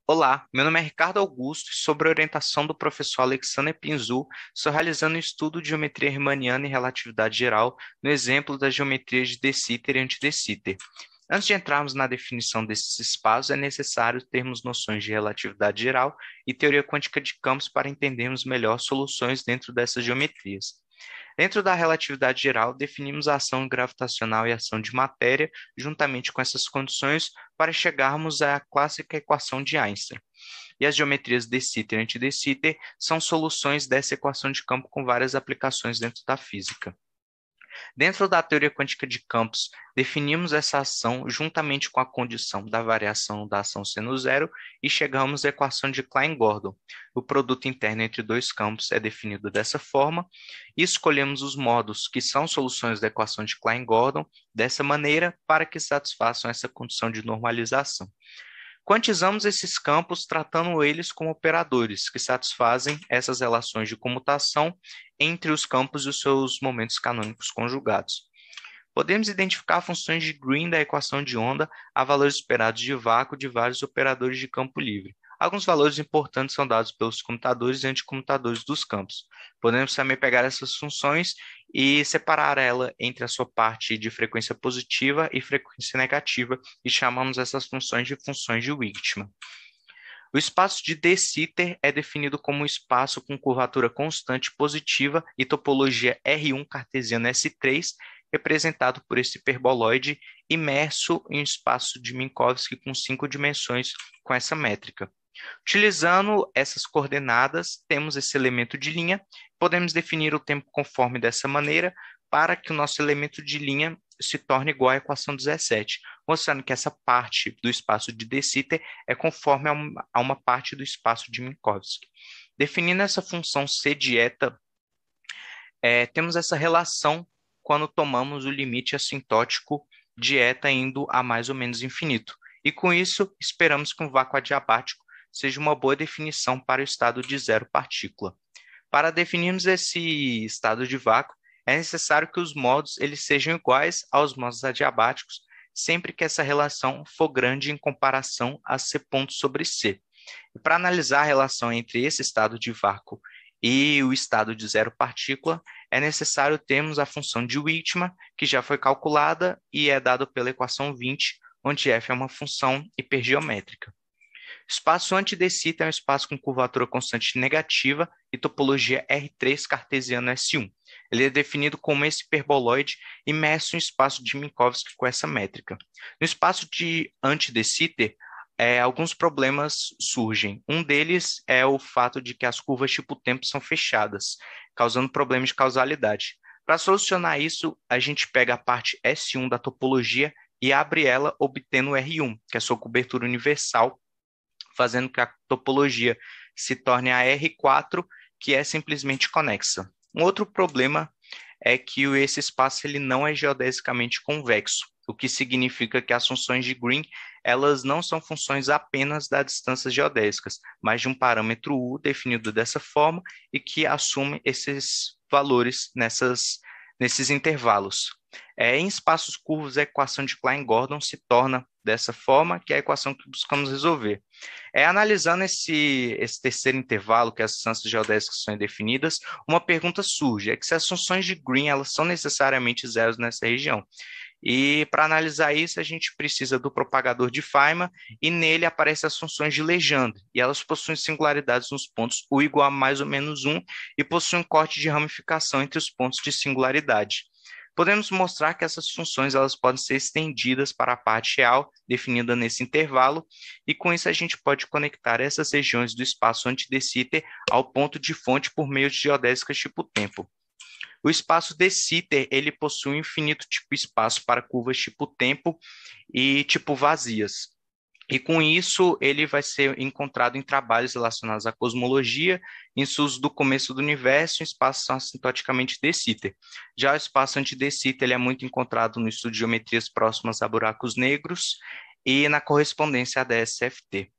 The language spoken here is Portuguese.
Olá, meu nome é Ricardo Augusto e, sob a orientação do professor Alexander Pinzul, estou realizando um estudo de geometria riemanniana e relatividade geral no exemplo das geometrias de De Sitter e anti-De Sitter. Antes de entrarmos na definição desses espaços, é necessário termos noções de relatividade geral e teoria quântica de campos para entendermos melhor soluções dentro dessas geometrias. Dentro da relatividade geral, definimos a ação gravitacional e a ação de matéria, juntamente com essas condições, para chegarmos à clássica equação de Einstein. E as geometrias de Sitter e anti-de Sitter são soluções dessa equação de campo com várias aplicações dentro da física. Dentro da teoria quântica de campos, definimos essa ação juntamente com a condição da variação da ação seno zero e chegamos à equação de Klein-Gordon. O produto interno entre dois campos é definido dessa forma e escolhemos os modos que são soluções da equação de Klein-Gordon dessa maneira para que satisfaçam essa condição de normalização. Quantizamos esses campos tratando eles como operadores que satisfazem essas relações de comutação entre os campos e os seus momentos canônicos conjugados. Podemos identificar funções de Green da equação de onda a valores esperados de vácuo de vários operadores de campo livre. Alguns valores importantes são dados pelos comutadores e anticomutadores dos campos. Podemos também pegar essas funções e separar ela entre a sua parte de frequência positiva e frequência negativa e chamamos essas funções de Wightman. O espaço de De Sitter é definido como um espaço com curvatura constante positiva e topologia R1 cartesiana S3, representado por esse hiperboloide imerso em um espaço de Minkowski com 5 dimensões com essa métrica. Utilizando essas coordenadas, temos esse elemento de linha, podemos definir o tempo conforme dessa maneira, para que o nosso elemento de linha se torne igual à equação 17, mostrando que essa parte do espaço de De Sitter é conforme a uma parte do espaço de Minkowski. Definindo essa função C de eta, temos essa relação quando tomamos o limite assintótico de eta indo a mais ou menos infinito. E com isso, esperamos que um vácuo adiabático seja uma boa definição para o estado de zero partícula. Para definirmos esse estado de vácuo, é necessário que os modos eles sejam iguais aos modos adiabáticos, sempre que essa relação for grande em comparação a C ponto sobre C. E para analisar a relação entre esse estado de vácuo e o estado de zero partícula, é necessário termos a função de Wightman, que já foi calculada e é dado pela equação 20, onde f é uma função hipergeométrica. O espaço anti-de Sitter é um espaço com curvatura constante negativa e topologia R3 cartesiano S1. Ele é definido como esse hiperboloide imerso em espaço de Minkowski com essa métrica. No espaço de anti-de Sitter, alguns problemas surgem. Um deles é o fato de que as curvas tipo tempo são fechadas, causando problemas de causalidade. Para solucionar isso, a gente pega a parte S1 da topologia e abre ela obtendo o R1, que é a sua cobertura universal, fazendo que a topologia se torne a R4, que é simplesmente conexa. Um outro problema é que esse espaço ele não é geodesicamente convexo, o que significa que as funções de Green elas não são funções apenas das distâncias geodésicas, mas de um parâmetro U definido dessa forma e que assume esses valores nesses intervalos. Em espaços curvos, a equação de Klein-Gordon se torna dessa forma, que é a equação que buscamos resolver. Analisando esse terceiro intervalo, que as distâncias geodésicas são indefinidas, uma pergunta surge, é que se as funções de Green elas são necessariamente zeros nessa região. E para analisar isso, a gente precisa do propagador de Feynman e nele aparecem as funções de Legendre, e elas possuem singularidades nos pontos U igual a mais ou menos 1 e possuem um corte de ramificação entre os pontos de singularidade. Podemos mostrar que essas funções elas podem ser estendidas para a parte real, definida nesse intervalo, e com isso a gente pode conectar essas regiões do espaço anti-de Sitter ao ponto de fonte por meio de geodésicas tipo tempo. O espaço de Sitter, ele possui um infinito tipo espaço para curvas tipo tempo e tipo vazias. E com isso, ele vai ser encontrado em trabalhos relacionados à cosmologia, em estudos do começo do universo, em espaços assintoticamente de Sitter. Já o espaço anti-de Sitter, ele é muito encontrado no estudo de geometrias próximas a buracos negros e na correspondência a DSFT.